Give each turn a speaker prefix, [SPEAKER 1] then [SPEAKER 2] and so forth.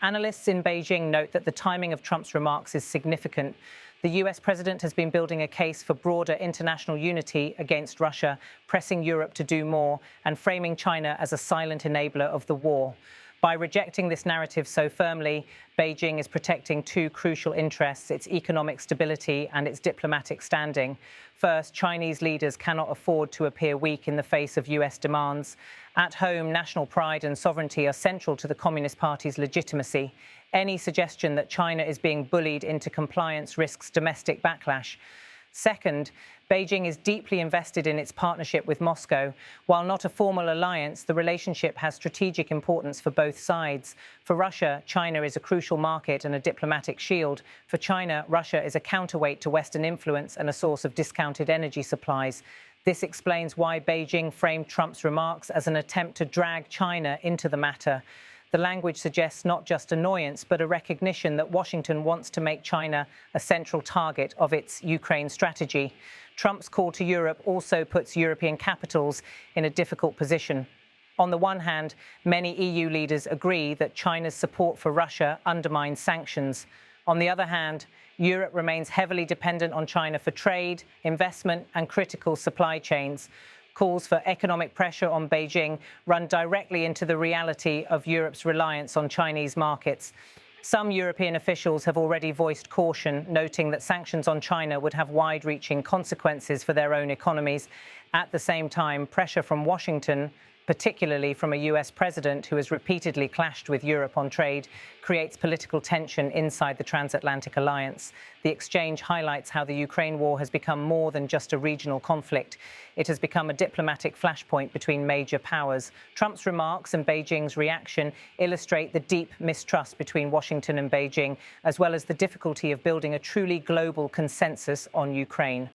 [SPEAKER 1] Analysts in Beijing note that the timing of Trump's remarks is significant. The US president has been building a case for broader international unity against Russia, pressing Europe to do more and framing China as a silent enabler of the war. By rejecting this narrative so firmly, Beijing is protecting two crucial interests: its economic stability and its diplomatic standing. First, Chinese leaders cannot afford to appear weak in the face of US demands. At home, national pride and sovereignty are central to the Communist Party's legitimacy. Any suggestion that China is being bullied into compliance risks domestic backlash. Second, Beijing is deeply invested in its partnership with Moscow. While not a formal alliance, the relationship has strategic importance for both sides. For Russia, China is a crucial market and a diplomatic shield. For China, Russia is a counterweight to Western influence and a source of discounted energy supplies. This explains why Beijing framed Trump's remarks as an attempt to drag China into the matter. The language suggests not just annoyance, but a recognition that Washington wants to make China a central target of its Ukraine strategy. Trump's call to Europe also puts European capitals in a difficult position. On the one hand, many EU leaders agree that China's support for Russia undermines sanctions. On the other hand, Europe remains heavily dependent on China for trade, investment, and critical supply chains. Calls for economic pressure on Beijing run directly into the reality of Europe's reliance on Chinese markets. Some European officials have already voiced caution, noting that sanctions on China would have wide-reaching consequences for their own economies. At the same time, pressure from Washington, particularly from a US president who has repeatedly clashed with Europe on trade, creates political tension inside the transatlantic alliance. The exchange highlights how the Ukraine war has become more than just a regional conflict. It has become a diplomatic flashpoint between major powers. Trump's remarks and Beijing's reaction illustrate the deep mistrust between Washington and Beijing, as well as the difficulty of building a truly global consensus on Ukraine.